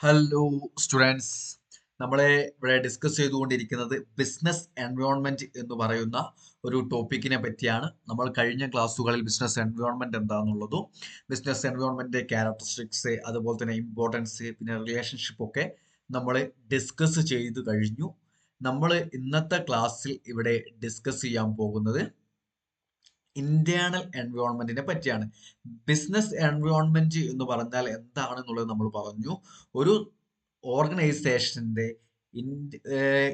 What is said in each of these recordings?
Hello students, നമ്മളെ ഇവിടെ discuss ചെയ്തുകൊണ്ടിരിക്കുന്നത് ബിസിനസ് എൻവയോൺമെന്റ് എന്ന് പറയുന്ന ഒരു ടോപ്പിക്കിനെ പറ്റിയാണ്. നമ്മൾ കഴിഞ്ഞ ക്ലാസ്സുകളിൽ ബിസിനസ് എൻവയോൺമെന്റ് എന്താണെന്നുള്ളതും ബിസിനസ് എൻവയോൺമെന്റ് ക്യാരക്ടറിസ്റ്റിക്സ് അതുപോലെ തന്നെ ഇമ്പോർട്ടൻസ് പിന്നെ റിലേഷൻഷിപ്പ് ഒക്കെ നമ്മൾ ഡിസ്കസ് ചെയ്തു കഴിഞ്ഞു. നമ്മൾ ഇന്നത്തെ ക്ലാസ്സിൽ ഇവിടെ ഡിസ്കസ് ചെയ്യാൻ പോകുന്നത് ഇന്റേണൽ എൻവയോൺമെന്റിനെ പറ്റിയാണ്. ബിസിനസ് എൻവയോൺമെന്റ് എന്ന് പറഞ്ഞാൽ എന്താണെന്നുള്ളത് നമ്മൾ പറഞ്ഞു. ഒരു ഓർഗനൈസേഷന്റെ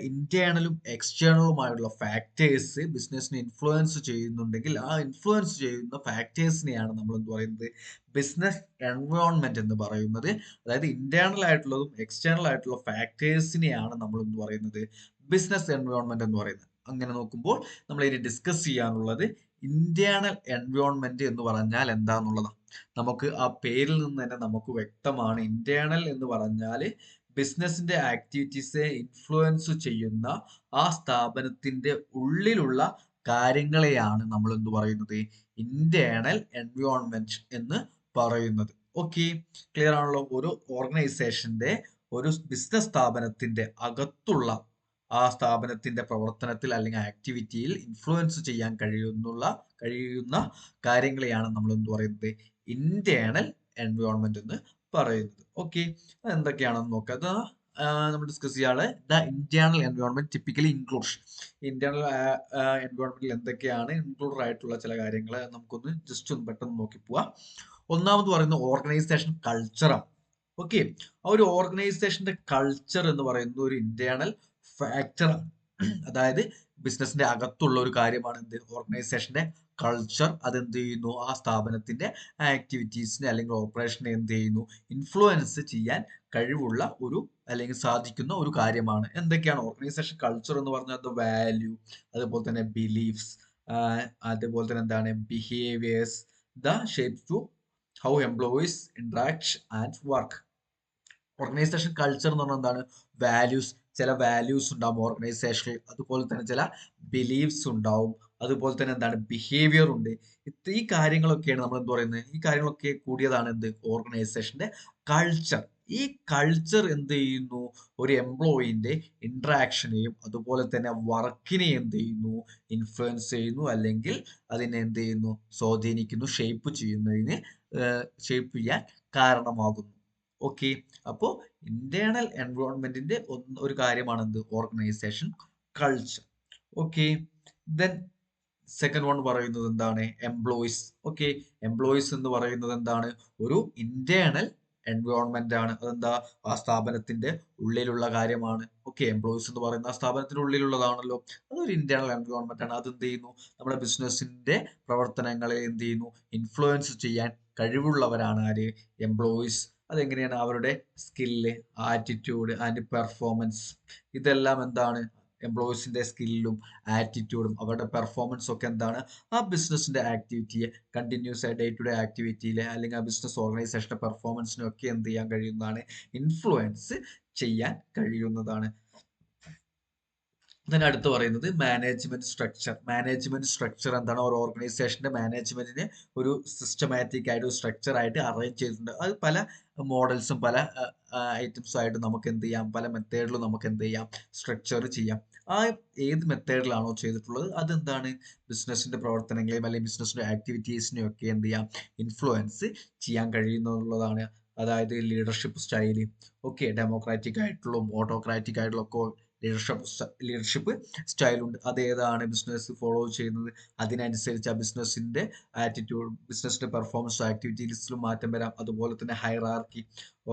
ഇന്റേണലും എക്സ്റ്റേണലുമായുള്ള ഫാക്ടേഴ്സ് ബിസിനസ്സിനെ ഇൻഫ്ലുവൻസ് ചെയ്യുന്നുണ്ടെങ്കിൽ ആ ഇൻഫ്ലുവൻസ് ചെയ്യുന്ന ഫാക്ടേഴ്സിനെയാണ് നമ്മൾ എന്ത് പറയുന്നത്, ബിസിനസ് എൻവയോൺമെന്റ് എന്ന് പറയുന്നത്. അതായത് ഇന്റേണൽ ആയിട്ടുള്ളതും എക്സ്റ്റേണൽ ആയിട്ടുള്ള ഫാക്ടേഴ്സിനെയാണ് നമ്മൾ എന്ത് പറയുന്നത്, ബിസിനസ് എൻവയോൺമെന്റ് എന്ന് പറയുന്നത്. അങ്ങനെ നോക്കുമ്പോൾ നമ്മൾ ഇനി ഡിസ്കസ് ചെയ്യാനുള്ളത് ഇന്റേണൽ എൻവയോൺമെന്റ് എന്ന് പറഞ്ഞാൽ എന്താന്നുള്ളതാണ്. നമുക്ക് ആ പേരിൽ നിന്ന് തന്നെ നമുക്ക് വ്യക്തമാണ്. ഇന്റേണൽ എന്ന് പറഞ്ഞാൽ ബിസിനസിന്റെ ആക്ടിവിറ്റീസിനെ ഇൻഫ്ലുവൻസ് ചെയ്യുന്ന ആ സ്ഥാപനത്തിന്റെ ഉള്ളിലുള്ള കാര്യങ്ങളെയാണ് നമ്മൾ എന്ത് പറയുന്നത്, ഇന്റേണൽ എൻവയോൺമെന്റ് എന്ന് പറയുന്നത്. ഓക്കെ, ക്ലിയർ ആണല്ലോ? ഒരു ഓർഗനൈസേഷന്റെ ഒരു ബിസിനസ് സ്ഥാപനത്തിന്റെ അകത്തുള്ള ആ സ്ഥാപനത്തിന്റെ പ്രവർത്തനത്തിൽ അല്ലെങ്കിൽ ആക്ടിവിറ്റിയിൽ ഇൻഫ്ലുവൻസ് ചെയ്യാൻ കഴിയുന്ന കാര്യങ്ങളെയാണ് നമ്മൾ എന്ത് പറയുന്നത്, ഇന്റേണൽ എൻവയോൺമെന്റ് എന്ന് പറയുന്നത്. ഓക്കെ, എന്തൊക്കെയാണെന്ന് നോക്കാം. അത് നമ്മൾ ഡിസ്കസ് ചെയ്യാതെ the internal environment typically include. Internal എൻവയോൺമെന്റിൽ എന്തൊക്കെയാണ് ഇൻക്ലൂഡഡ് ആയിട്ടുള്ള ചില കാര്യങ്ങൾ നമുക്കൊന്ന് ജസ്റ്റ് ഒന്ന് പെട്ടെന്ന് നോക്കി പോവാം. ഒന്നാമത് പറയുന്നത് ഓർഗനൈസേഷൻ കൾച്ചറാണ്. ഓക്കെ, ആ ഒരു ഓർഗനൈസേഷന്റെ കൾച്ചർ എന്ന് പറയുന്നത് ഒരു ഇന്റേണൽ ഫാക്ടറാണ്. അതായത് ബിസിനസിന്റെ അകത്തുള്ള ഒരു കാര്യമാണ് എന്ത്, ഓർഗനൈസേഷന്റെ കൾച്ചർ. അതെന്ത് ചെയ്യുന്നു, ആ സ്ഥാപനത്തിന്റെ ആക്ടിവിറ്റീസിനെ അല്ലെങ്കിൽ ഓപ്പറേഷനെ എന്ത് ചെയ്യുന്നു, ഇൻഫ്ലുവൻസ് ചെയ്യാൻ കഴിവുള്ള ഒരു അല്ലെങ്കിൽ സാധിക്കുന്ന ഒരു കാര്യമാണ്. എന്തൊക്കെയാണ് ഓർഗനൈസേഷൻ കൾച്ചർ എന്ന് പറഞ്ഞാൽ? വാല്യൂ, അതുപോലെ തന്നെ ബിലീഫ്സ്, അതുപോലെ തന്നെ എന്താണ് behaviours, the shapes to how employees interact and work. Organisation culture എന്ന് പറഞ്ഞാൽ എന്താണ്? വാല്യൂസ്, ചില വാല്യൂസ് ഉണ്ടാവും ഓർഗനൈസേഷനിൽ. അതുപോലെ തന്നെ ചില ബിലീഫ്സ് ഉണ്ടാവും. അതുപോലെ തന്നെ എന്താണ്, ബിഹേവിയർ ഉണ്ട്. ഈ കാര്യങ്ങളൊക്കെയാണ് നമ്മൾ എന്ത് പറയുന്നത്, ഈ കാര്യങ്ങളൊക്കെ കൂടിയതാണ് എന്ത്, ഓർഗനൈസേഷന്റെ കൾച്ചർ. ഈ കൾച്ചർ എന്ത് ചെയ്യുന്നു, ഒരു എംപ്ലോയിന്റെ ഇന്ററാക്ഷനെയും അതുപോലെ തന്നെ വർക്കിനെ എന്ത് ചെയ്യുന്നു, ഇൻഫ്ലുവൻസ് ചെയ്യുന്നു, അല്ലെങ്കിൽ അതിനെ എന്ത് ചെയ്യുന്നു, സ്വാധീനിക്കുന്നു, ഷേപ്പ് ചെയ്യാൻ കാരണമാകുന്നു. ഓക്കെ, അപ്പോ ഇന്റേണൽ എൻവയോൺമെന്റിന്റെ ഒരു കാര്യമാണ് എന്ത്, organisation culture. Okay, then second one പറയുന്നത് എന്താണ്, എംപ്ലോയീസ്. ഓക്കെ, എംപ്ലോയീസ് എന്ന് പറയുന്നത് എന്താണ്, ഒരു ഇന്റേണൽ എൻവയോൺമെന്റ് ആണ്. അതെന്താ, ആ സ്ഥാപനത്തിന്റെ ഉള്ളിലുള്ള കാര്യമാണ്. ഓക്കെ, എംപ്ലോയീസ് എന്ന് പറയുന്ന ആ സ്ഥാപനത്തിന്റെ ഉള്ളിലുള്ളതാണല്ലോ. അതൊരു ഇന്റേണൽ എൻവയോൺമെന്റ് ആണ്. അത് എന്ത് ചെയ്യുന്നു, നമ്മുടെ ബിസിനസിന്റെ പ്രവർത്തനങ്ങളെ എന്ത് ചെയ്യുന്നു, ഇൻഫ്ലുവൻസ് ചെയ്യാൻ കഴിവുള്ളവരാണ് ആര്, എംപ്ലോയീസ്. അതെങ്ങനെയാണ്, അവരുടെ സ്കില്ല്, ആറ്റിറ്റ്യൂഡ് ആൻഡ് പെർഫോമൻസ്, ഇതെല്ലാം എന്താണ്, എംപ്ലോയീസിന്റെ സ്കില്ലും ആറ്റിറ്റ്യൂഡും അവരുടെ പെർഫോമൻസും ഒക്കെ എന്താണ്, ആ ബിസിനസിന്റെ ആക്ടിവിറ്റിയെ കണ്ടിന്യൂസ് ആയി ഡേ ടു ഡേ ആക്ടിവിറ്റിയിലെ അല്ലെങ്കിൽ ആ ബിസിനസ് ഓർഗനൈസേഷന്റെ പെർഫോമൻസിനെ ഒക്കെ എന്ത് ചെയ്യാൻ കഴിയുന്നതാണ്, ഇൻഫ്ലുവൻസ് ചെയ്യാൻ കഴിയുന്നതാണ്. then അടുത്ത് പറയുന്നത് മാനേജ്മെന്റ് സ്ട്രക്ചർ. മാനേജ്മെന്റ് സ്ട്രക്ചർ എന്താണ്, ഒരു ഓർഗനൈസേഷന്റെ മാനേജ്മെന്റിനെ ഒരു സിസ്റ്റമാറ്റിക് ആയിട്ട് ഒരു സ്ട്രക്ചർ ആയിട്ട് അറേഞ്ച് ചെയ്തിട്ടുണ്ട്. അത് പല മോഡൽസും പല ഐറ്റംസും ആയിട്ട് നമുക്ക് എന്ത് ചെയ്യാം, പല മെത്തേഡിലും നമുക്ക് എന്ത് ചെയ്യാം, സ്ട്രക്ചർ ചെയ്യാം. ആ ഏത് മെത്തേഡിലാണോ ചെയ്തിട്ടുള്ളത് അതെന്താണ്, ബിസിനസിന്റെ പ്രവർത്തനങ്ങളെയും അല്ലെങ്കിൽ ബിസിനസിന്റെ ആക്ടിവിറ്റീസിനെയും ഒക്കെ എന്ത് ചെയ്യാം, ഇൻഫ്ലുവൻസ് ചെയ്യാൻ കഴിയുന്നുള്ളതാണ്. അതായത് ലീഡർഷിപ്പ് സ്റ്റൈല്, ഓക്കെ, ഡെമോക്രാറ്റിക് ആയിട്ടുള്ള ഓട്ടോക്രാറ്റിക് ആയിട്ടുള്ള ഒക്കെ ലീഡർഷിപ്പ് സ്റ്റൈലുണ്ട്. അതേതാണ് ബിസിനസ് ഫോളോ ചെയ്യുന്നത്, അതിനനുസരിച്ച് ആ ബിസിനസിന്റെ ആറ്റിറ്റ്യൂഡ്, ബിസിനസിന്റെ പെർഫോമൻസ് ആക്ടിവിറ്റീസിലും മാറ്റം വരാം. അതുപോലെ തന്നെ ഹൈറാർക്കി,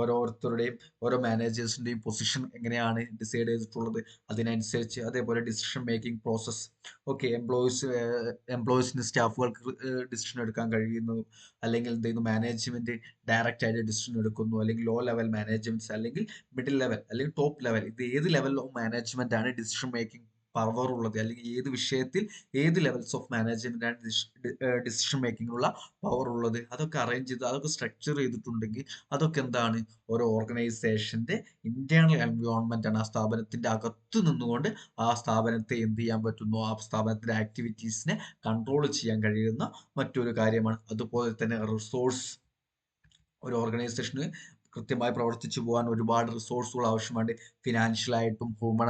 ഓരോരുത്തരുടെയും ഓരോ മാനേജേഴ്സിന്റെയും പൊസിഷൻ എങ്ങനെയാണ് ഡിസൈഡ് ചെയ്തിട്ടുള്ളത് അതിനനുസരിച്ച്. അതേപോലെ ഡിസിഷൻ മേക്കിംഗ് പ്രോസസ്, ഓക്കെ, എംപ്ലോയീസിന് സ്റ്റാഫുകൾക്ക് ഡിസിഷൻ എടുക്കാൻ കഴിയുന്നതും, അല്ലെങ്കിൽ എന്ത് ചെയ്യുന്നു, മാനേജ്മെന്റ് ഡയറക്റ്റ് ആയിട്ട് ഡിസിഷൻ എടുക്കുന്നു, അല്ലെങ്കിൽ ലോ ലെവൽ മാനേജ്മെന്റ്സ്, അല്ലെങ്കിൽ മിഡിൽ ലെവൽ, അല്ലെങ്കിൽ ടോപ്പ് ലെവൽ, ഇത് ഏത് ലെവൽ ഓഫ് മാനേജ്മെന്റ് ആണ് ഡിസിഷൻ മേക്കിംഗ് പവർ ഉള്ളത്, അല്ലെങ്കിൽ ഏത് വിഷയത്തിൽ ഏത് ലെവൽസ് ഓഫ് മാനേജ്മെന്റ് ആണ് ഡിസിഷൻ മേക്കിംഗിനുള്ള പവർ ഉള്ളത്, അതൊക്കെ അറേഞ്ച് ചെയ്ത് അതൊക്കെ സ്ട്രക്ചർ ചെയ്തിട്ടുണ്ടെങ്കിൽ അതൊക്കെ എന്താണ്, ഓരോ ഓർഗനൈസേഷന്റെ ഇന്റേണൽ എൻവയോൺമെന്റ് ആണ്. ആ സ്ഥാപനത്തിന്റെ അകത്ത് നിന്നുകൊണ്ട് ആ സ്ഥാപനത്തെ എന്ത് ചെയ്യാൻ പറ്റുന്നു, ആ സ്ഥാപനത്തിന്റെ ആക്ടിവിറ്റീസിനെ കൺട്രോൾ ചെയ്യാൻ കഴിയുന്ന മറ്റൊരു കാര്യമാണ്. അതുപോലെ തന്നെ റിസോഴ്സ്, ഒരു ഓർഗനൈസേഷന് കൃത്യമായി പ്രവർത്തിച്ചു പോകാൻ ഒരുപാട് റിസോഴ്സുകൾ ആവശ്യമുണ്ട്. ഫിനാൻഷ്യലായിട്ടും ഹ്യൂമൺ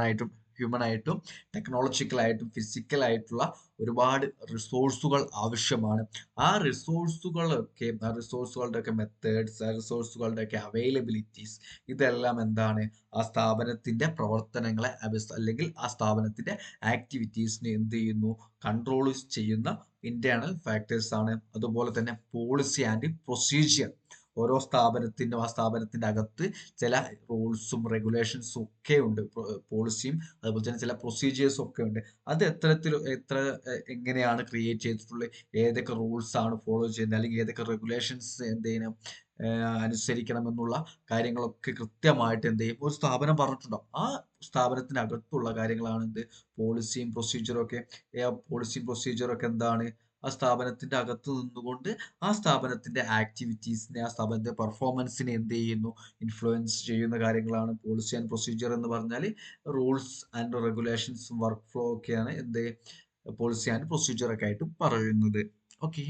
ആയിട്ടും ടെക്നോളജിക്കലായിട്ടും ഫിസിക്കലായിട്ടുള്ള ഒരുപാട് റിസോഴ്സുകൾ ആവശ്യമാണ്. ആ റിസോഴ്സുകളുടെയൊക്കെ മെത്തേഡ്സ്, ആ റിസോഴ്സുകളുടെയൊക്കെ അവൈലബിലിറ്റീസ്, ഇതെല്ലാം എന്താണ് ആ സ്ഥാപനത്തിന്റെ പ്രവർത്തനങ്ങളെ അല്ലെങ്കിൽ ആ സ്ഥാപനത്തിന്റെ ആക്ടിവിറ്റീസിനെ എന്ത് ചെയ്യുന്നു, കൺട്രോൾ ചെയ്യുന്ന ഇന്റേണൽ ഫാക്ടേഴ്സ് ആണ്. അതുപോലെ തന്നെ പോളിസി ആൻഡ് പ്രൊസീജിയർ. ഓരോ സ്ഥാപനത്തിനും ആ സ്ഥാപനത്തിന്റെ അകത്ത് ചില റൂൾസും റെഗുലേഷൻസും ഒക്കെ ഉണ്ട്. പോളിസിയും അതുപോലെ തന്നെ ചില പ്രൊസീജിയേഴ്സും ഒക്കെ ഉണ്ട്. അത് എങ്ങനെയാണ് ക്രിയേറ്റ് ചെയ്തിട്ടുള്ളത്, ഏതൊക്കെ റൂൾസ് ആണ് ഫോളോ ചെയ്യുന്നത്, അല്ലെങ്കിൽ ഏതൊക്കെ റെഗുലേഷൻസ് എന്ത് ചെയ്യണം, അനുസരിക്കണം എന്നുള്ള കാര്യങ്ങളൊക്കെ കൃത്യമായിട്ട് എന്ത് ചെയ്യും ഒരു സ്ഥാപനം പറഞ്ഞിട്ടുണ്ടാവും. ആ സ്ഥാപനത്തിനകത്തുള്ള കാര്യങ്ങളാണ് എന്ത് പോളിസിയും പ്രൊസീജിയറും ഒക്കെ. പോളിസിയും പ്രൊസീജിയറും ഒക്കെ എന്താണ് ആ സ്ഥാപനത്തിന്റെ അകത്ത് നിന്നുകൊണ്ട് ആ സ്ഥാപനത്തിന്റെ ആക്ടിവിറ്റീസിനെ, ആ സ്ഥാപനത്തിന്റെ പെർഫോമൻസിനെ എന്ത് ചെയ്യുന്നു, ഇൻഫ്ലുവൻസ് ചെയ്യുന്ന കാര്യങ്ങളാണ് പോളിസി ആൻഡ് പ്രൊസീജിയർ എന്ന് പറഞ്ഞാൽ. റൂൾസ് ആൻഡ് റെഗുലേഷൻസും വർക്ക് ഫ്ലോ ഒക്കെയാണ് എന്ത് പോളിസി ആൻഡ് പ്രൊസീജിയർ ഒക്കെ ആയിട്ട് പറയുന്നത്. ഓക്കെ.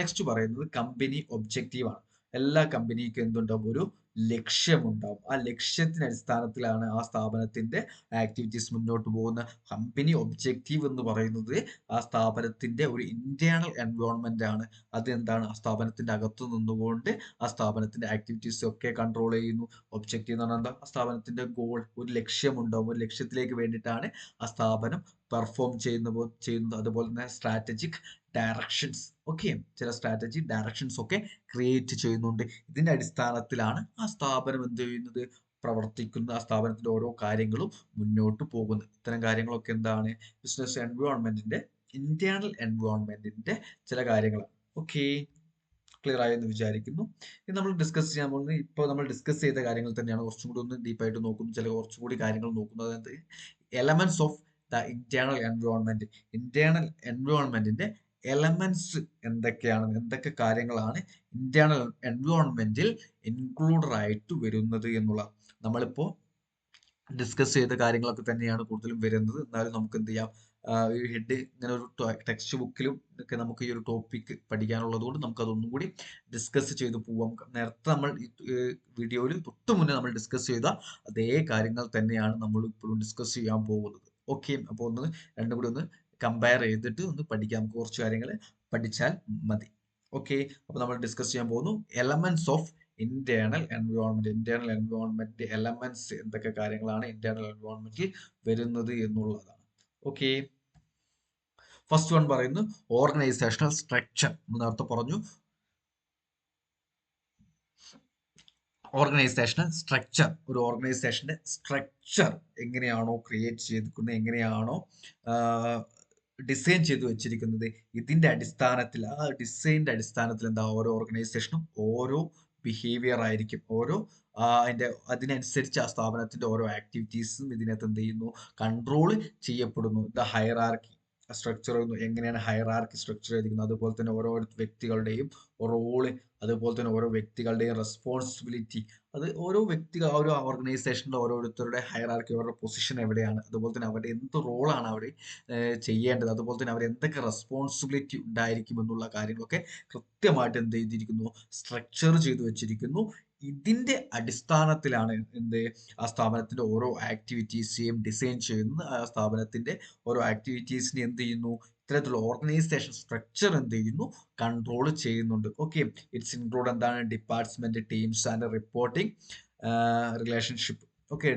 നെക്സ്റ്റ് പറയുന്നത് കമ്പനി ഒബ്ജക്റ്റീവ് ആണ്. എല്ലാ കമ്പനിക്കും എന്തുണ്ടാവും, ഒരു ലക്ഷ്യമുണ്ടാവും. ആ ലക്ഷ്യത്തിന്റെ അടിസ്ഥാനത്തിലാണ് ആ സ്ഥാപനത്തിന്റെ ആക്ടിവിറ്റീസ് മുന്നോട്ട് പോകുന്ന. കമ്പനി ഒബ്ജക്റ്റീവ് എന്ന് പറയുന്നത് ആ സ്ഥാപനത്തിന്റെ ഒരു ഇന്റേണൽ എൻവയോൺമെന്റ് ആണ്. അത് എന്താണ്, ആ സ്ഥാപനത്തിന്റെ അകത്തു നിന്നുകൊണ്ട് ആ സ്ഥാപനത്തിന്റെ ആക്ടിവിറ്റീസ് ഒക്കെ കൺട്രോൾ ചെയ്യുന്നു. ഒബ്ജക്റ്റീവ് എന്ന് പറഞ്ഞാൽ എന്താ, ആ സ്ഥാപനത്തിന്റെ ഗോൾ, ഒരു ലക്ഷ്യമുണ്ടാവും. ഒരു ലക്ഷ്യത്തിലേക്ക് വേണ്ടിയിട്ടാണ് ആ സ്ഥാപനം പെർഫോം ചെയ്യുന്നത്. അതുപോലെ തന്നെ സ്ട്രാറ്റജിക് ഡയറക്ഷൻസ്, ഓക്കെ, ചില സ്ട്രാറ്റജി ഡയറക്ഷൻസ് ഒക്കെ ക്രിയേറ്റ് ചെയ്യുന്നുണ്ട്. ഇതിന്റെ അടിസ്ഥാനത്തിലാണ് ആ സ്ഥാപനം എന്ത് ചെയ്യുന്നത്, പ്രവർത്തിക്കുന്ന, ആ സ്ഥാപനത്തിന്റെ ഓരോ കാര്യങ്ങളും മുന്നോട്ട് പോകുന്നത്. ഇത്തരം കാര്യങ്ങളൊക്കെ എന്താണ് ബിസിനസ് എൻവയോൺമെന്റിന്റെ, ഇന്റേണൽ എൻവയോൺമെന്റിന്റെ ചില കാര്യങ്ങളാണ്. ഓക്കെ, ക്ലിയർ ആയെന്ന് വിചാരിക്കുന്നു. ഇത് നമ്മൾ ഡിസ്കസ് ചെയ്യാൻ പോകുന്നത്, ഇപ്പോൾ നമ്മൾ ഡിസ്കസ് ചെയ്ത കാര്യങ്ങൾ തന്നെയാണ് കുറച്ചും കൂടി ഒന്ന് ഡീപ്പായിട്ട് നോക്കുന്നു, ചില കുറച്ചുകൂടി കാര്യങ്ങൾ നോക്കുന്നത്. അതായത് elements of the internal environment. Internal എൻവയോൺമെന്റിന്റെ എലമെന്റ്സ് എന്തൊക്കെയാണ്, എന്തൊക്കെ കാര്യങ്ങളാണ് ഇന്റേണൽ എൻവയോൺമെന്റിൽ ഇൻക്ലൂഡഡ് ആയിട്ട് വരുന്നത് എന്നുള്ള നമ്മളിപ്പോ ഡിസ്കസ് ചെയ്ത കാര്യങ്ങളൊക്കെ തന്നെയാണ് കൂടുതലും വരുന്നത്. എന്നാലും നമുക്ക് എന്ത് ചെയ്യാം, ഈ ഹെഡ് ഇങ്ങനെ ഒരു ടെക്സ്റ്റ് ബുക്കിലും ഒക്കെ നമുക്ക് ഈ ഒരു ടോപ്പിക് പഠിക്കാനുള്ളത് കൊണ്ട് നമുക്ക് അതൊന്നും കൂടി ഡിസ്കസ് ചെയ്ത് പോവാം. നേരത്തെ നമ്മൾ വീഡിയോയിൽ തൊട്ട് മുന്നേ നമ്മൾ ഡിസ്കസ് ചെയ്ത അതേ കാര്യങ്ങൾ തന്നെയാണ് നമ്മൾ ഇപ്പോഴും ഡിസ്കസ് ചെയ്യാൻ പോകുന്നത്. ഓക്കെ, അപ്പോൾ ഒന്ന് രണ്ടും കൂടി ഒന്ന് കമ്പയർ ചെയ്തിട്ട് ഒന്ന് പഠിക്കാം. നമുക്ക് കുറച്ച് കാര്യങ്ങൾ പഠിച്ചാൽ മതി. ഓക്കെ, അപ്പോൾ നമ്മൾ ഡിസ്കസ് ചെയ്യാൻ പോകുന്നു elements of internal environment elements, എന്തൊക്കെ കാര്യങ്ങളാണ് ഇന്റേണൽ എൻവയോൺമെന്റിൽ വരുന്നത് എന്നുള്ളതാണ്. ഓക്കെ, ഫസ്റ്റ് വൺ പറയുന്നു ഓർഗനൈസേഷണൽ സ്ട്രക്ചർ. നേരത്തെ പറഞ്ഞു ഓർഗനൈസേഷണൽ സ്ട്രക്ചർ. ഒരു ഓർഗനൈസേഷന്റെ സ്ട്രക്ചർ എങ്ങനെയാണോ ക്രിയേറ്റ് ചെയ്തിരിക്കുന്നത്, എങ്ങനെയാണോ ഡിസൈൻ ചെയ്ത് വെച്ചിരിക്കുന്നത്, ഇതിന്റെ അടിസ്ഥാനത്തിൽ, ആ ഡിസൈനിന്റെ അടിസ്ഥാനത്തിൽ എന്താ ഓരോ ഓർഗനൈസേഷനും ഓരോ ബിഹേവിയർ ആയിരിക്കും. അതിനനുസരിച്ച് ആ സ്ഥാപനത്തിന്റെ ഓരോ ആക്ടിവിറ്റീസും ഇതിനകത്ത് എന്ത് ചെയ്യുന്നു, കൺട്രോൾ ചെയ്യപ്പെടുന്നു. ദ ഹൈറാർക്കി സ്ട്രക്ചർ എങ്ങനെയാണ് ഹൈറാർക്കി സ്ട്രക്ചർ ചെയ്തിരിക്കുന്നത്, അതുപോലെ തന്നെ ഓരോ വ്യക്തികളുടെയും റോള്, അതുപോലെ തന്നെ ഓരോ വ്യക്തികളുടെയും റെസ്പോൺസിബിലിറ്റി, അത് ഓരോ ഓരോ ഓർഗനൈസേഷനിലെ ഓരോരുത്തരുടെ ഹൈറാർക്കി, അവരുടെ പൊസിഷൻ എവിടെയാണ്, അതുപോലെ തന്നെ അവരുടെ എന്ത് റോളാണ് അവിടെ ചെയ്യേണ്ടത്, അതുപോലെ തന്നെ അവർ എന്തൊക്കെ റെസ്പോൺസിബിലിറ്റി ഉണ്ടായിരിക്കും എന്നുള്ള കാര്യങ്ങളൊക്കെ കൃത്യമായിട്ട് എന്ത് ചെയ്തിരിക്കുന്നു, സ്ട്രക്ചർ ചെയ്തു വെച്ചിരിക്കുന്നു. ഇതിന്റെ അടിസ്ഥാനത്തിലാണ് എന്ത് ആ സ്ഥാപനത്തിന്റെ ഓരോ ആക്ടിവിറ്റീസിനെയും ഡിസൈൻ ചെയ്യുന്നത്. ആ സ്ഥാപനത്തിന്റെ ഓരോ ആക്ടിവിറ്റീസിനെ എന്ത് ചെയ്യുന്നു, ഇത്തരത്തിലുള്ള ഓർഗനൈസേഷൻ സ്ട്രക്ചർ എന്ത് ചെയ്യുന്നു, കൺട്രോൾ ചെയ്യുന്നുണ്ട്. ഓക്കെ, ഇറ്റ്സ് ഇൻക്ലൂഡ് എന്താണ്, department, teams and reporting relationship. Okay,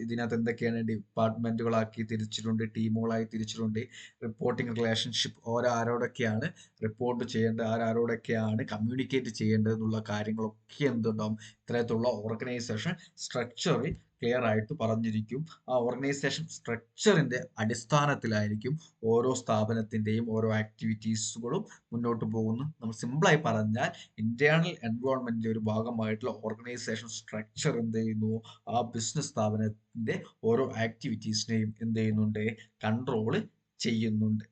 ഇതിനകത്ത് എന്തൊക്കെയാണ്, ഡിപ്പാർട്ട്മെന്റുകളാക്കി തിരിച്ചിട്ടുണ്ട്, ടീമുകളായി തിരിച്ചിട്ടുണ്ട്, റിപ്പോർട്ടിംഗ് റിലേഷൻഷിപ്പ്, ആരോടൊക്കെയാണ് റിപ്പോർട്ട് ചെയ്യേണ്ടത്, ആരോടൊക്കെയാണ് കമ്മ്യൂണിക്കേറ്റ് ചെയ്യേണ്ടത് എന്നുള്ള കാര്യങ്ങളൊക്കെ എന്തുണ്ടാവും ഇത്തരത്തിലുള്ള ഓർഗനൈസേഷൻ സ്ട്രക്ചറിൽ ക്ലിയർ ആയിട്ട് പറഞ്ഞിരിക്കും. ആ ഓർഗനൈസേഷൻ സ്ട്രക്ചറിന്റെ അടിസ്ഥാനത്തിലായിരിക്കും ഓരോ സ്ഥാപനത്തിന്റെയും ഓരോ ആക്ടിവിറ്റീസുകളും മുന്നോട്ട് പോകുന്നു. നമ്മൾ സിമ്പിളായി പറഞ്ഞാൽ ഇന്റേണൽ എൻവയോൺമെന്റിന്റെ ഒരു ഭാഗമായിട്ടുള്ള ഓർഗനൈസേഷൻ സ്ട്രക്ചർ എന്ത് ചെയ്യുന്നു, ആ ബിസിനസ് സ്ഥാപനത്തിന്റെ ഓരോ ആക്ടിവിറ്റീസിനെയും എന്ത് ചെയ്യുന്നുണ്ട്, കൺട്രോൾ ചെയ്യുന്നുണ്ട്.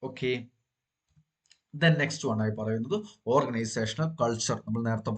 ഓക്കെ, നെക്സ്റ്റ് വൺ ആയി പറയുന്നത് ഓർഗനൈസേഷണൽ കൾച്ചർ. നമ്മൾ നേരത്തെ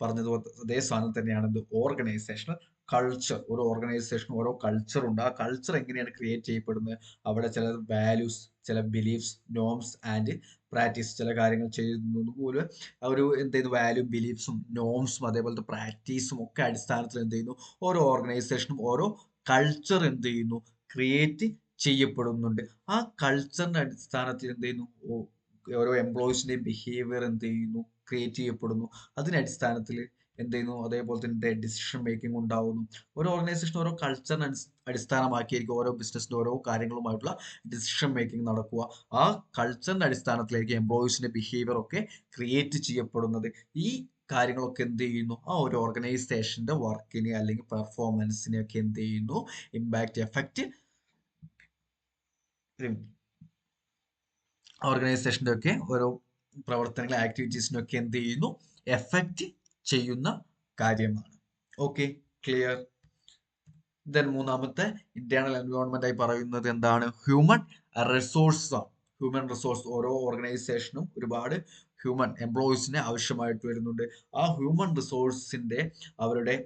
പറഞ്ഞത് അതേ സാധനം തന്നെയാണ് ഓർഗനൈസേഷണൽ കൾച്ചർ, ഓരോ ഓർഗനൈസേഷനും ഓരോ കൾച്ചർ ഉണ്ട്. ആ കൾച്ചർ എങ്ങനെയാണ് ക്രിയേറ്റ് ചെയ്യപ്പെടുന്നത്? അവിടെ ചില വാല്യൂസ്, ചില ബിലീഫ്സ്, നോംസ് ആൻഡ് പ്രാക്ടീസ്, ചില കാര്യങ്ങൾ ചെയ്യുന്നത് പോലെ ഒരു എന്ത് ചെയ്യുന്നു, വാല്യൂ, ബിലീഫ്സും നോംസും അതേപോലത്തെ പ്രാക്ടീസും ഒക്കെ അടിസ്ഥാനത്തിൽ എന്ത് ചെയ്യുന്നു, ഓരോ ഓർഗനൈസേഷനും ഓരോ കൾച്ചർ എന്ത് ചെയ്യുന്നു, ക്രിയേറ്റ് ചെയ്യപ്പെടുന്നുണ്ട്. ആ കൾച്ചറിന്റെ അടിസ്ഥാനത്തിൽ എന്ത് ചെയ്യുന്നു, ഓരോ എംപ്ലോയീസിന്റെയും ബിഹേവിയർ എന്ത് ചെയ്യുന്നു, ക്രിയേറ്റ് ചെയ്യപ്പെടുന്നു. അതിന്റെ അടിസ്ഥാനത്തിൽ എന്ത് ചെയ്യുന്നു, അതേപോലെ തന്നെ ഡിസിഷൻ മേക്കിംഗ് ഉണ്ടാവുന്നു. ഓരോ ഓർഗനൈസേഷൻ ഓരോ കൾച്ചറിനെ അടിസ്ഥാനമാക്കിയായിരിക്കും ഓരോ ബിസിനസിന്റെ ഓരോ കാര്യങ്ങളുമായിട്ടുള്ള ഡിസിഷൻ മേക്കിംഗ് നടക്കുക. ആ കൾച്ചറിന്റെ അടിസ്ഥാനത്തിലായിരിക്കും എംപ്ലോയീസിന്റെ ബിഹേവിയർ ഒക്കെ ക്രിയേറ്റ് ചെയ്യപ്പെടുന്നത്. ഈ കാര്യങ്ങളൊക്കെ എന്ത് ചെയ്യുന്നു, ആ ഒരു ഓർഗനൈസേഷന്റെ വർക്കിനെ അല്ലെങ്കിൽ പെർഫോമൻസിനെ ഒക്കെ എന്ത് ചെയ്യുന്നു, ഇമ്പാക്ട്, എഫക്റ്റ്, ഓർഗനൈസേഷന്റെ ഒക്കെ ഓരോ പ്രവർത്തനങ്ങൾ, ആക്ടിവിറ്റീസിനൊക്കെ എന്ത് ചെയ്യുന്നു, എഫക്റ്റ് ചെയ്യുന്ന കാര്യമാണ്. Okay, clear. ദെൻ മൂന്നാമത്തെ ഇന്റേണൽ എൻവയോൺമെന്റ് ആയി പറയുന്നത് എന്താണ്? ഹ്യൂമൻ റിസോഴ്സ് ആണ്. ഹ്യൂമൻ റിസോഴ്സ്, ഓരോ ഓർഗനൈസേഷനും ഒരുപാട് ഹ്യൂമൻ എംപ്ലോയീസിനെ ആവശ്യമായിട്ട് വരുന്നുണ്ട്. ആ ഹ്യൂമൻ റിസോഴ്സിന്റെ അവരുടെ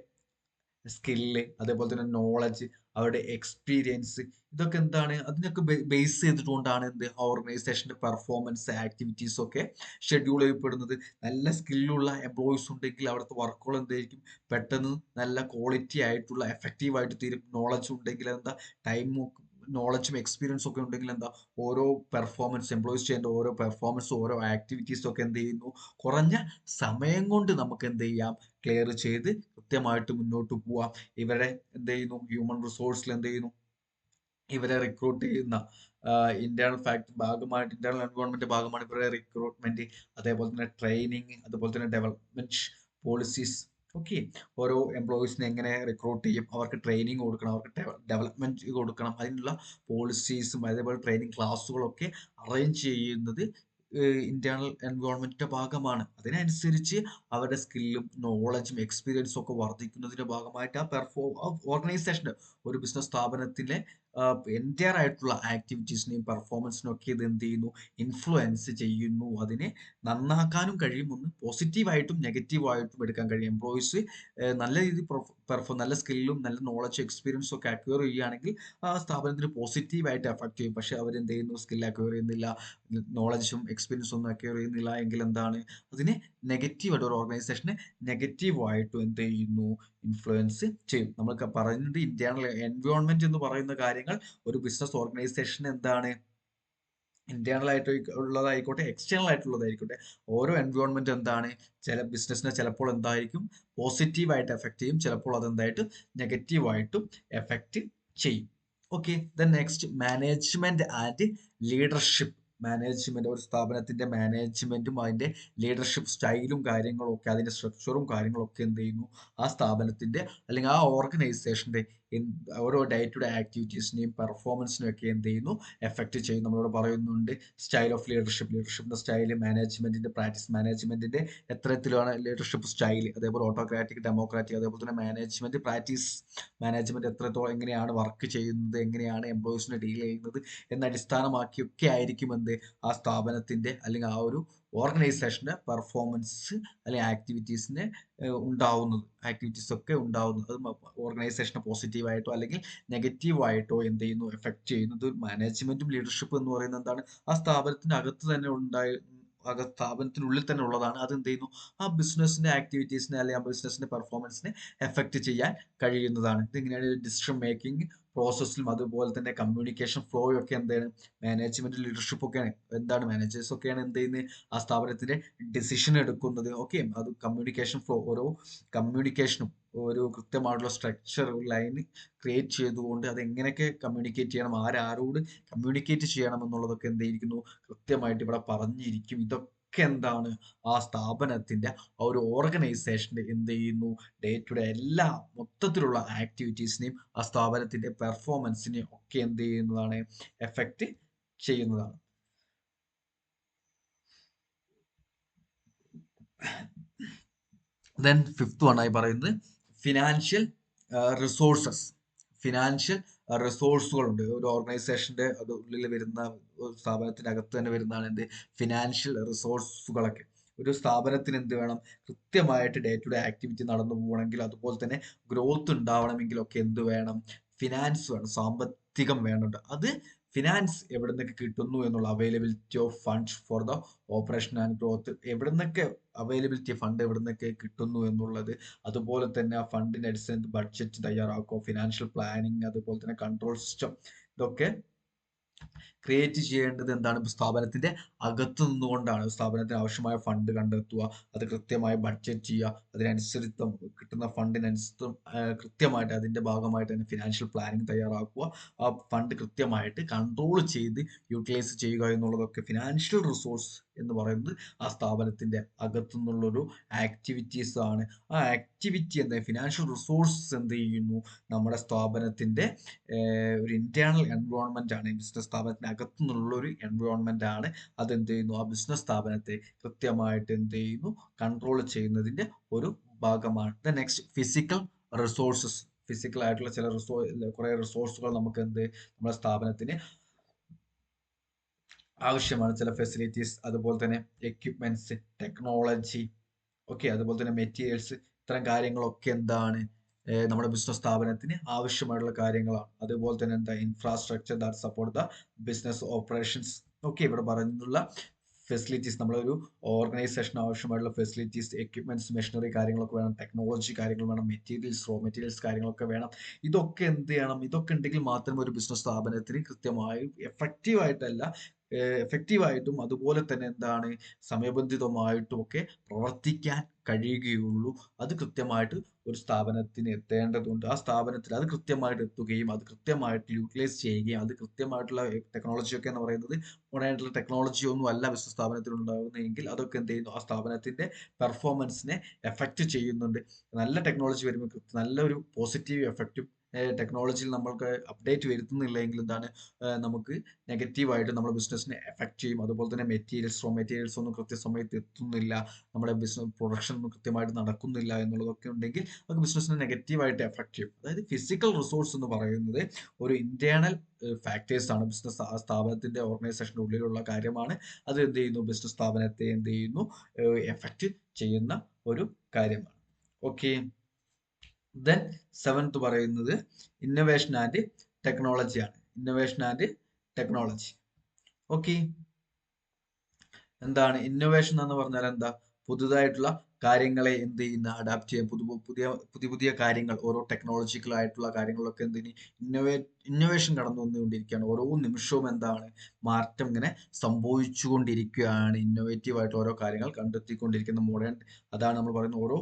സ്കില്ല്, അതേപോലെ തന്നെ നോളജ്, അവരുടെ എക്സ്പീരിയൻസ്, ഇതൊക്കെ എന്താണ്, അതിനൊക്കെ ബേസ് ചെയ്തിട്ടുകൊണ്ടാണ് എന്ത്, ആ ഓർഗനൈസേഷന്റെ പെർഫോമൻസ് ആക്ടിവിറ്റീസ് ഒക്കെ ഷെഡ്യൂൾ ചെയ്യപ്പെടുന്നത്. നല്ല സ്കില്ലുള്ള എംപ്ലോയീസ് ഉണ്ടെങ്കിൽ അവിടുത്തെ വർക്കുകൾ എന്തായിരിക്കും, പെട്ടെന്ന് നല്ല ക്വാളിറ്റി ആയിട്ടുള്ള എഫക്റ്റീവ് ആയിട്ട് തീരും. നോളജ് ഉണ്ടെങ്കിൽ എന്താ, ടൈമും നോളജും എക്സ്പീരിയൻസും ഒക്കെ ഉണ്ടെങ്കിൽ എന്താ, ഓരോ പെർഫോമൻസ്, എംപ്ലോയീസ് ചെയ്യേണ്ട ഓരോ പെർഫോമൻസും ഓരോ ആക്ടിവിറ്റീസും ഒക്കെ എന്ത് ചെയ്യുന്നു, കുറഞ്ഞ സമയം കൊണ്ട് നമുക്ക് എന്ത് ചെയ്യാം, ക്ലിയർ ചെയ്ത് കൃത്യമായിട്ട് മുന്നോട്ട് പോവാം. ഇവരെ എന്ത് ചെയ്യുന്നു, ഹ്യൂമൻ റിസോഴ്സിൽ എന്ത് ചെയ്യുന്നു, ഇവരെ റിക്രൂട്ട് ചെയ്യുന്ന ഇന്റേണൽ ഫാക്ട് ഭാഗമായിട്ട്, ഇന്റേണൽ എൻവയോൺമെന്റ് ഭാഗമാണ് ഇവരുടെ റിക്രൂട്ട്മെന്റ്, അതേപോലെ തന്നെ ട്രെയിനിങ്, അതുപോലെ തന്നെ ഡെവലപ്മെന്റ് പോളിസീസ്. ഓക്കെ, ഓരോ എംപ്ലോയീസിനെ എങ്ങനെ റിക്രൂട്ട് ചെയ്യും, അവർക്ക് ട്രെയിനിങ് കൊടുക്കണം, അവർക്ക് ഡെവലപ്മെന്റ് കൊടുക്കണം, അതിനുള്ള പോളിസീസും അതേപോലെ ട്രെയിനിങ് ക്ലാസ്സുകളൊക്കെ അറേഞ്ച് ചെയ്യുന്നത് ഇന്റേണൽ എൻവയോൺമെന്റിന്റെ ഭാഗമാണ്. അതിനനുസരിച്ച് അവരുടെ സ്കില്ലും നോളജും എക്സ്പീരിയൻസും ഒക്കെ വർദ്ധിക്കുന്നതിന്റെ ഭാഗമായിട്ട് ആ ഓർഗനൈസേഷന്റെ, ഒരു ബിസിനസ് സ്ഥാപനത്തിലെ എൻറ്റയർ ആയിട്ടുള്ള ആക്ടിവിറ്റീസിനെയും പെർഫോമൻസിനും ഒക്കെ ഇത് എന്ത് ചെയ്യുന്നു, ഇൻഫ്ലുവൻസ് ചെയ്യുന്നു. അതിനെ നന്നാക്കാനും കഴിയും, ഒന്ന് പോസിറ്റീവായിട്ടും നെഗറ്റീവായിട്ടും എടുക്കാൻ കഴിയും. എംപ്ലോയീസ് നല്ല രീതിയിൽ നല്ല സ്കില്ലും നല്ല നോളജും എക്സ്പീരിയൻസും ഒക്കെ അക്വയർ ചെയ്യുകയാണെങ്കിൽ ആ സ്ഥാപനത്തിന് പോസിറ്റീവായിട്ട് എഫക്ട് ചെയ്യും. പക്ഷെ അവരെന്ത് ചെയ്യുന്നു, സ്കിൽ അക്വയർ ചെയ്യുന്നില്ല, നോളജും എക്സ്പീരിയൻസും ഒന്നും അക്വയർ ചെയ്യുന്നില്ല എങ്കിൽ എന്താണ്, അതിനെ നെഗറ്റീവായിട്ട്, ഒരു ഓർഗനൈസേഷനെ നെഗറ്റീവായിട്ടും എന്ത് ചെയ്യുന്നു, ഇൻഫ്ലുവൻസ് ചെയ്യും. നമ്മൾ പറയുന്നത് ഇന്റേണൽ എൻവയോൺമെന്റ് എന്ന് പറയുന്ന കാര്യങ്ങൾ ഒരു ബിസിനസ് ഓർഗനൈസേഷൻ എന്താണ്, ഇന്റേണൽ ആയിട്ട് ഉള്ളതായിക്കോട്ടെ എക്സ്റ്റേണൽ ആയിട്ടുള്ളതായിക്കോട്ടെ, ഓരോ എൻവയോൺമെന്റ് എന്താണ്, ചില ബിസിനസ്സിനെ ചിലപ്പോൾ എന്തായിരിക്കും, പോസിറ്റീവായിട്ട് എഫക്ട് ചെയ്യും, ചിലപ്പോൾ അതെന്തായിട്ട് നെഗറ്റീവായിട്ടും എഫക്ട് ചെയ്യും. Okay, then next management and leadership. Management, ഒരു സ്ഥാപനത്തിന്റെ മാനേജ്മെന്റും അതിന്റെ ലീഡർഷിപ്പ് സ്റ്റൈലും കാര്യങ്ങളും ഒക്കെ, അതിന്റെ സ്ട്രക്ചറും കാര്യങ്ങളും ഒക്കെ എന്ത് ചെയ്യുന്നു, ആ സ്ഥാപനത്തിന്റെ അല്ലെങ്കിൽ ആ ഓർഗനൈസേഷന്റെ ഓരോ ഡേ ടു ഡേ ആക്ടിവിറ്റീസിനെയും പെർഫോമൻസിനെയും ഒക്കെ എന്ത് ചെയ്യുന്നു, എഫക്ട് ചെയ്യും. നമ്മളിവിടെ പറയുന്നുണ്ട് സ്റ്റൈൽ ഓഫ് ലീഡർഷിപ്പ്, ലീഡർഷിപ്പിന്റെ സ്റ്റൈൽ, മാനേജ്മെന്റിന്റെ പ്രാക്ടീസ്, മാനേജ്മെന്റിന്റെ എത്തരത്തിലാണ് ലീഡർഷിപ്പ് സ്റ്റൈൽ, അതേപോലെ ഓട്ടോക്രാറ്റിക്, ഡെമോക്രാറ്റിക്, അതേപോലെ തന്നെ മാനേജ്മെന്റ് പ്രാക്ടീസ്, മാനേജ്മെന്റ് എത്രത്തോളം എങ്ങനെയാണ് വർക്ക് ചെയ്യുന്നത്, എങ്ങനെയാണ് എംപ്ലോയീസിനെ ഡീൽ ചെയ്യുന്നത് എന്ന അടിസ്ഥാനമാക്കിയൊക്കെ ആയിരിക്കും എന്ത്, ആ സ്ഥാപനത്തിന്റെ അല്ലെങ്കിൽ ആ ഒരു ഓർഗനൈസേഷന്റെ പെർഫോമൻസ് അല്ലെങ്കിൽ ആക്ടിവിറ്റീസിന് ഉണ്ടാവുന്നത്, ആക്ടിവിറ്റീസ് ഒക്കെ ഉണ്ടാവുന്നത്. അത് ഓർഗനൈസേഷനെ പോസിറ്റീവായിട്ടോ അല്ലെങ്കിൽ നെഗറ്റീവായിട്ടോ എന്ത് ചെയ്യുന്നു, എഫക്ട് ചെയ്യുന്നത്. മാനേജ്മെന്റും ലീഡർഷിപ്പ് എന്ന് പറയുന്നത് എന്താണ്, ആ സ്ഥാപനത്തിന്റെ അകത്ത് തന്നെ സ്ഥാപനത്തിനുള്ളിൽ തന്നെ ഉള്ളതാണ്. അത് എന്ത് ചെയ്യുന്നു, ആ ബിസിനസിന്റെ ആക്ടിവിറ്റീസിനെ അല്ലെങ്കിൽ ആ ബിസിനസിന്റെ പെർഫോമൻസിനെ എഫക്ട് ചെയ്യാൻ കഴിയുന്നതാണ്. ഇതിങ്ങനെയാണ് ഡിസിഷൻ മേക്കിംഗ് പ്രോസസ്സിലും അതുപോലെ തന്നെ കമ്മ്യൂണിക്കേഷൻ ഫ്ലോയും ഒക്കെ എന്താണ്, മാനേജ്മെന്റ് ലീഡർഷിപ്പ് ഒക്കെയാണ് എന്താണ്, മാനേജേഴ്സ് ഒക്കെയാണ് എന്ത് ചെയ്യുന്നത്, ആ സ്ഥാപനത്തിന്റെ ഡിസിഷൻ എടുക്കുന്നത്. ഓക്കെ, അത് കമ്മ്യൂണിക്കേഷൻ ഫ്ലോ, ഓരോ കമ്മ്യൂണിക്കേഷനും ഒരു കൃത്യമായിട്ടുള്ള സ്ട്രക്ചർ, ഒരു ലൈൻ ക്രിയേറ്റ് ചെയ്തുകൊണ്ട് അത് എങ്ങനെയൊക്കെ കമ്മ്യൂണിക്കേറ്റ് ചെയ്യണം, ആരോട് കമ്മ്യൂണിക്കേറ്റ് ചെയ്യണം എന്നുള്ളതൊക്കെ എന്തായിരിക്കുന്നു, കൃത്യമായിട്ട് ഇവിടെ പറഞ്ഞിരിക്കും. ഇതൊക്കെ എന്താണ്, ആ സ്ഥാപനത്തിന്റെ ആ ഒരു ഓർഗനൈസേഷന്റെ എന്ത് ചെയ്യുന്നു, ഡേ ടു ഡേ എല്ലാ മൊത്തത്തിലുള്ള ആക്ടിവിറ്റീസിനെയും ആ സ്ഥാപനത്തിന്റെ പെർഫോമൻസിനെയും ഒക്കെ എന്ത് ചെയ്യുന്നതാണ്, എഫക്റ്റ് ചെയ്യുന്നതാണ്. ദെൻ ഫിഫ്ത്ത് വൺ ആയി പറയുന്നത് ഫിനാൻഷ്യൽ റിസോഴ്സസ്. ഫിനാൻഷ്യൽ റിസോഴ്സുകളുണ്ട് ഒരു ഓർഗനൈസേഷന്റെ അത് ഉള്ളിൽ വരുന്ന, ഒരു സ്ഥാപനത്തിന്റെ അകത്ത് തന്നെ വരുന്നതാണ് എന്ത്, ഫിനാൻഷ്യൽ റിസോഴ്സുകളൊക്കെ. ഒരു സ്ഥാപനത്തിന് എന്ത് വേണം? കൃത്യമായിട്ട് ഡേ ടു ഡേ ആക്ടിവിറ്റി നടന്നു പോകണമെങ്കിൽ, അതുപോലെ തന്നെ ഗ്രോത്ത് ഉണ്ടാവണമെങ്കിലൊക്കെ എന്ത് വേണം? ഫിനാൻസ് വേണം, സാമ്പത്തികം വേണം. അത് ഫിനാൻസ് എവിടെ നിന്നൊക്കെ കിട്ടുന്നു എന്നുള്ള availability of funds for the operation and growth, എവിടെ നിന്നൊക്കെ അവൈലബിലിറ്റി ഫണ്ട് എവിടെ നിന്നൊക്കെ കിട്ടുന്നു എന്നുള്ളത്, അതുപോലെ തന്നെ ആ ഫണ്ടിന് അടിസ്ഥാനത്തിൽ ബഡ്ജറ്റ് തയ്യാറാക്കുക, ഫിനാൻഷ്യൽ പ്ലാനിങ്, അതുപോലെ തന്നെ കൺട്രോൾ സിസ്റ്റം, ഇതൊക്കെ ക്രിയേറ്റ് ചെയ്യേണ്ടത് എന്താണ്? സ്ഥാപനത്തിന്റെ അകത്ത് നിന്നുകൊണ്ടാണ്. സ്ഥാപനത്തിന് ആവശ്യമായ ഫണ്ട് കണ്ടെത്തുക, അത് കൃത്യമായി ബഡ്ജറ്റ് ചെയ്യുക, അതിനനുസരിച്ച് കിട്ടുന്ന ഫണ്ടിനനുസരിച്ച് കൃത്യമായിട്ട് അതിന്റെ ഭാഗമായിട്ട് തന്നെ ഫിനാൻഷ്യൽ പ്ലാനിങ് തയ്യാറാക്കുക, ആ ഫണ്ട് കൃത്യമായിട്ട് കൺട്രോൾ ചെയ്ത് യൂട്ടിലൈസ് ചെയ്യുക എന്നുള്ളതൊക്കെ ഫിനാൻഷ്യൽ റിസോഴ്സ് എന്ന് പറയുന്നത് ആ സ്ഥാപനത്തിന്റെ അകത്തു നിന്നുള്ളൊരു ആക്ടിവിറ്റീസ് ആണ്. ആ ആക്ടിവിറ്റി എന്താ? ഫിനാൻഷ്യൽ റിസോഴ്സ് എന്ത് ചെയ്യുന്നു? നമ്മുടെ സ്ഥാപനത്തിന്റെ ഒരു ഇന്റേണൽ എൻവയോൺമെന്റ് ആണ്. ബിസിനസ് സ്ഥാപനത്തിന് അകത്തു നിന്നുള്ള ഒരു എൻവയോൺമെന്റ് ആണ്. അതെന്ത് ചെയ്യുന്നു? ആ ബിസിനസ് സ്ഥാപനത്തെ കൃത്യമായിട്ട് എന്ത് ചെയ്യുന്നു? കൺട്രോൾ ചെയ്യുന്നതിന്റെ ഒരു ഭാഗമാണ്. The next, physical resources. Physical ആയിട്ടുള്ള ചില കുറെ റിസോഴ്സുകൾ നമുക്ക് എന്ത് നമ്മുടെ സ്ഥാപനത്തിന് ആവശ്യമാണ്. ചില ഫെസിലിറ്റീസ്, അതുപോലെ തന്നെ എക്യുപ്മെന്റ്സ്, ടെക്നോളജി, ഓക്കെ, അതുപോലെ തന്നെ മെറ്റീരിയൽസ്, ഇത്തരം കാര്യങ്ങളൊക്കെ എന്താണ്? നമ്മുടെ ബിസിനസ് സ്ഥാപനത്തിന് ആവശ്യമായിട്ടുള്ള കാര്യങ്ങളാണ്. അതുപോലെ തന്നെ എന്താ? Infrastructure that support the business operations. Okay, ഇവിടെ പറഞ്ഞുള്ള ഫെസിലിറ്റീസ്, നമ്മളൊരു ഓർഗനൈസേഷൻ ആവശ്യമായിട്ടുള്ള ഫെസിലിറ്റീസ്, എക്യുപ്മെന്റ്സ്, മെഷീനറി കാര്യങ്ങളൊക്കെ വേണം, ടെക്നോളജി കാര്യങ്ങൾ വേണം, മെറ്റീരിയൽസ്, റോ മെറ്റീരിയൽസ് കാര്യങ്ങളൊക്കെ വേണം. ഇതൊക്കെ എന്ത് ചെയ്യണം? ഇതൊക്കെ ഉണ്ടെങ്കിൽ മാത്രമേ ഒരു ബിസിനസ് സ്ഥാപനത്തിന് കൃത്യമായി എഫക്റ്റീവായിട്ടും അതുപോലെ തന്നെ എന്താണ്, സമയബന്ധിതമായിട്ടും ഒക്കെ പ്രവർത്തിക്കാൻ കഴിയുകയുള്ളൂ. അത് കൃത്യമായിട്ട് ഒരു സ്ഥാപനത്തിന് എത്തേണ്ടതുണ്ട്. ആ സ്ഥാപനത്തിൽ അത് കൃത്യമായിട്ട് എത്തുകയും അത് കൃത്യമായിട്ട് യൂട്ടിലൈസ് ചെയ്യുകയും, അത് കൃത്യമായിട്ടുള്ള ടെക്നോളജി ഒക്കെ എന്ന് പറയുന്നത് മോഡേണായിട്ടുള്ള ടെക്നോളജി ഒന്നും അല്ല ബിസിനസ് സ്ഥാപനത്തിൽ ഉണ്ടാകുന്നതെങ്കിൽ അതൊക്കെ എന്ത് ചെയ്യുന്നു? ആ സ്ഥാപനത്തിന്റെ പെർഫോമൻസിനെ എഫക്റ്റ് ചെയ്യുന്നുണ്ട്. നല്ല ടെക്നോളജി വരുമ്പോൾ നല്ലൊരു പോസിറ്റീവ് എഫക്റ്റും, ടെക്നോളജിയിൽ നമ്മൾക്ക് അപ്ഡേറ്റ് വരുത്തുന്നില്ല എങ്കിൽ എന്താണ്, നമുക്ക് നെഗറ്റീവായിട്ട് നമ്മുടെ ബിസിനസ്സിനെ എഫക്ട് ചെയ്യും. അതുപോലെ തന്നെ മെറ്റീരിയൽസ്, റോ മെറ്റീരിയൽസ് ഒന്നും കൃത്യസമയത്ത് എത്തുന്നില്ല, നമ്മുടെ ബിസിനസ് പ്രൊഡക്ഷൻ ഒന്നും കൃത്യമായിട്ട് നടക്കുന്നില്ല എന്നുള്ളതൊക്കെ ഉണ്ടെങ്കിൽ അത് ബിസിനസ്സിനെ നെഗറ്റീവായിട്ട് എഫക്ട് ചെയ്യും. അതായത് ഫിസിക്കൽ റിസോഴ്സ് എന്ന് പറയുന്നത് ഒരു ഇന്റേണൽ ഫാക്ടേഴ്സ് ആണ്. ബിസിനസ് സ്ഥാപനത്തിന്റെ ഓർഗനൈസേഷന്റെ ഉള്ളിലുള്ള കാര്യമാണ്. അത് എന്ത് ചെയ്യുന്നു? ബിസിനസ് സ്ഥാപനത്തെ എന്ത് ചെയ്യുന്നു? എഫക്ട് ചെയ്യുന്ന ഒരു കാര്യമാണ്. ഓക്കെ, ദെൻ സെവൻത്ത് പറയുന്നത് ഇന്നൊവേഷൻ ആൻഡ് ടെക്നോളജി ആണ്. Innovation and technology. ഓക്കെ, എന്താണ് ഇന്നൊവേഷൻ എന്ന് പറഞ്ഞാൽ? എന്താ? പുതുതായിട്ടുള്ള കാര്യങ്ങളെ എന്ത് ചെയ്യുന്ന? അഡാപ്റ്റ് ചെയ്യാൻ, പുതിയ കാര്യങ്ങൾ, ഓരോ ടെക്നോളജിക്കൽ ആയിട്ടുള്ള കാര്യങ്ങളൊക്കെ എന്തിന് ഇന്നൊവേഷൻ കടന്നു വന്നുകൊണ്ടിരിക്കുകയാണ്. ഓരോ നിമിഷവും എന്താണ്? മാറ്റം ഇങ്ങനെ സംഭവിച്ചുകൊണ്ടിരിക്കുകയാണ്. ഇന്നോവേറ്റീവ് ആയിട്ട് ഓരോ കാര്യങ്ങൾ കണ്ടെത്തിക്കൊണ്ടിരിക്കുന്ന മോഡേൺ, അതാണ് നമ്മൾ പറയുന്ന ഓരോ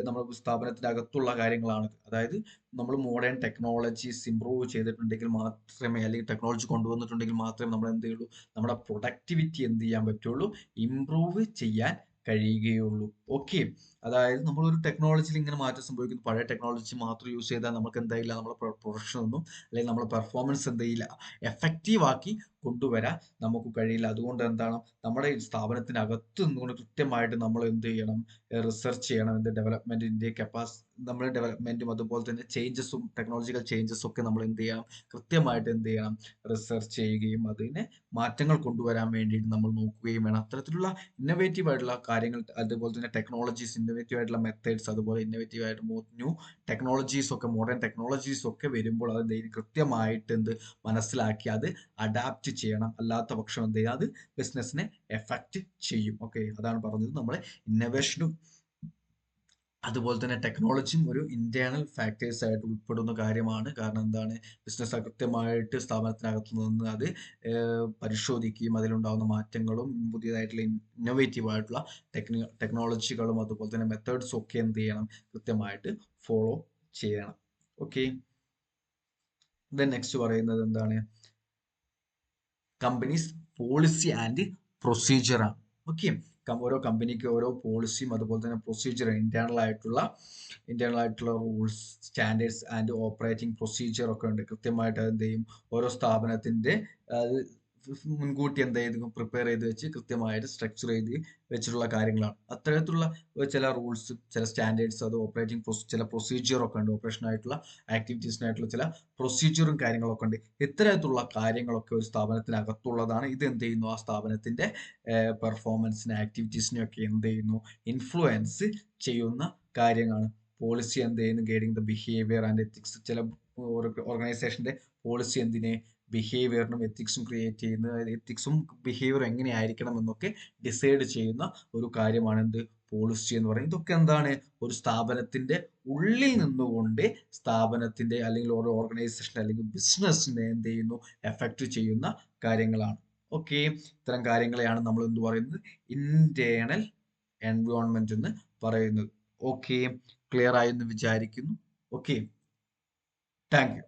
നമ്മുടെ സ്ഥാപനത്തിന്റെ അകത്തുള്ള കാര്യങ്ങളാണ്. അതായത് നമ്മൾ മോഡേൺ ടെക്നോളജീസ് ഇംപ്രൂവ് ചെയ്തിട്ടുണ്ടെങ്കിൽ മാത്രമേ, അല്ലെങ്കിൽ ടെക്നോളജി കൊണ്ടുവന്നിട്ടുണ്ടെങ്കിൽ മാത്രമേ നമ്മൾ എന്ത് ചെയ്യുള്ളൂ? നമ്മുടെ പ്രൊഡക്ടിവിറ്റി എന്ത് ചെയ്യാൻ പറ്റുള്ളൂ? ഇംപ്രൂവ് ചെയ്യാൻ കഴിയുകയുള്ളൂ. ഓക്കെ, അതായത് നമ്മളൊരു ടെക്നോളജിയിൽ ഇങ്ങനെ മാറ്റം സംഭവിക്കുന്നു, പഴയ ടെക്നോളജി മാത്രം യൂസ് ചെയ്താൽ നമുക്ക് എന്തായില്ല, നമ്മുടെ പ്രൊഡക്ഷൻ ഒന്നും, അല്ലെങ്കിൽ നമ്മുടെ പെർഫോമൻസ് എന്തെയില്ല, എഫക്റ്റീവ് ആക്കി കൊണ്ടുവരാൻ നമുക്ക് കഴിയില്ല. അതുകൊണ്ട് എന്താണ്, നമ്മുടെ ഈ സ്ഥാപനത്തിനകത്ത് നിന്നുകൊണ്ട് കൃത്യമായിട്ട് നമ്മൾ എന്ത് ചെയ്യണം? റിസർച്ച് ചെയ്യണം. എന്ത്? ഡെവലപ്മെന്റിന്റെ നമ്മുടെ ഡെവലപ്മെന്റും അതുപോലെ തന്നെ ചേഞ്ചസും, ടെക്നോളജിക്കൽ ചേഞ്ചസും ഒക്കെ നമ്മൾ എന്ത് ചെയ്യണം? കൃത്യമായിട്ട് എന്ത് ചെയ്യണം? റിസർച്ച് ചെയ്യുകയും അതിനെ മാറ്റങ്ങൾ കൊണ്ടുവരാൻ വേണ്ടിയിട്ട് നമ്മൾ നോക്കുകയും വേണം. അത്തരത്തിലുള്ള ഇന്നോവേറ്റീവ് ആയിട്ടുള്ള കാര്യങ്ങൾ, അതുപോലെ തന്നെ ടെക്നോളജീസ്, ഇന്നോവേറ്റീവ് ആയിട്ടുള്ള മെത്തേഡ്സ്, അതുപോലെ ഇന്നോവേറ്റീവ് ആയിട്ട് ന്യൂ ടെക്നോളജീസ് ഒക്കെ, മോഡേൺ ടെക്നോളജീസ് ഒക്കെ വരുമ്പോൾ അത് കൃത്യമായിട്ട് എന്ത് മനസ്സിലാക്കി അത് അഡാപ്റ്റ് ചെയ്യണം. അല്ലാത്ത പക്ഷം എന്ത് ചെയ്യുക? അത് ബിസിനസ്സിനെ എഫക്റ്റ് ചെയ്യും. ഓക്കെ, അതാണ് പറഞ്ഞത്. നമ്മളെ ഇന്നോവേഷനും അതുപോലെ തന്നെ ടെക്നോളജിയും ഒരു ഇന്റേണൽ ഫാക്ടേഴ്സ് ആയിട്ട് ഉൾപ്പെടുന്ന കാര്യമാണ്. കാരണം എന്താണ്? ബിസിനസ് കൃത്യമായിട്ട് സ്ഥാപനത്തിനകത്ത് നിന്ന് അത് പരിശോധിക്കുകയും അതിലുണ്ടാകുന്ന മാറ്റങ്ങളും പുതിയതായിട്ടുള്ള ഇന്നോവേറ്റീവ് ആയിട്ടുള്ള ടെക്നോളജികളും അതുപോലെ തന്നെ മെത്തേഡ്സും ഒക്കെ എന്ത് ചെയ്യണം? കൃത്യമായിട്ട് ഫോളോ ചെയ്യണം. ഓക്കെ, ദെൻ നെക്സ്റ്റ് പറയുന്നത് എന്താണ്? കമ്പനീസ് പോളിസി ആൻഡ് പ്രൊസീജിയർ ആണ്. ഓക്കെ, ഓരോ കമ്പനിക്ക് ഓരോ പോളിസിയും അതുപോലെ തന്നെ പ്രൊസീജിയർ, ഇന്റേണൽ ആയിട്ടുള്ള rules, standards and operating procedure ഒക്കെ ഉണ്ട്. കൃത്യമായിട്ട് എന്ത് ചെയ്യും? ഓരോ സ്ഥാപനത്തിന്റെ മുൻകൂട്ടി എന്ത് ചെയ്ത് പ്രിപ്പയർ ചെയ്ത് വെച്ച് കൃത്യമായിട്ട് സ്ട്രക്ചർ ചെയ്ത് വെച്ചിട്ടുള്ള കാര്യങ്ങളാണ്. അത്തരത്തിലുള്ള ചില റൂൾസ്, ചില സ്റ്റാൻഡേർഡ്സ്, അത് ഓപ്പറേറ്റിംഗ് ചില പ്രൊസീജിയർ ഒക്കെ ഉണ്ട്. ഓപ്പറേഷൻ ആയിട്ടുള്ള ആക്ടിവിറ്റീസിനായിട്ടുള്ള ചില പ്രൊസീജിയറും കാര്യങ്ങളൊക്കെ ഉണ്ട്. ഇത്തരത്തിലുള്ള കാര്യങ്ങളൊക്കെ ഒരു സ്ഥാപനത്തിനകത്തുള്ളതാണ്. ഇത് എന്ത് ചെയ്യുന്നു, ആ സ്ഥാപനത്തിന്റെ പെർഫോമൻസിനെ, ആക്ടിവിറ്റീസിനെ ഒക്കെ എന്ത് ചെയ്യുന്നു, ഇൻഫ്ലുവൻസ് ചെയ്യുന്ന കാര്യങ്ങളാണ്. പോളിസി എന്ത് ചെയ്യുന്നു, guiding the behaviour and ethics. ചില ഓർഗനൈസേഷന്റെ പോളിസി എന്തിനെ, ബിഹേവിയറിനും എത്തിക്സും ക്രിയേറ്റ് ചെയ്യുന്ന, എത്തിക്സും ബിഹേവിയറും എങ്ങനെയായിരിക്കണം എന്നൊക്കെ ഡിസൈഡ് ചെയ്യുന്ന ഒരു കാര്യമാണ് എന്ത്, പോളിസി എന്ന് പറയുന്നത്. ഇതൊക്കെ എന്താണ്, ഒരു സ്ഥാപനത്തിന്റെ ഉള്ളിൽ നിന്നുകൊണ്ട് സ്ഥാപനത്തിന്റെ അല്ലെങ്കിൽ ഒരു ഓർഗനൈസേഷൻ അല്ലെങ്കിൽ ബിസിനസ്സിനെ എന്ത് ചെയ്യുന്നു, എഫക്ട് ചെയ്യുന്ന കാര്യങ്ങളാണ്. ഓക്കെ, ഇത്തരം കാര്യങ്ങളെയാണ് നമ്മൾ എന്ത് പറയുന്നത്, ഇന്റേണൽ എൻവയോൺമെന്റ് എന്ന് പറയുന്നത്. ഓക്കെ, ക്ലിയർ ആയെന്ന് വിചാരിക്കുന്നു. Okay, thank you.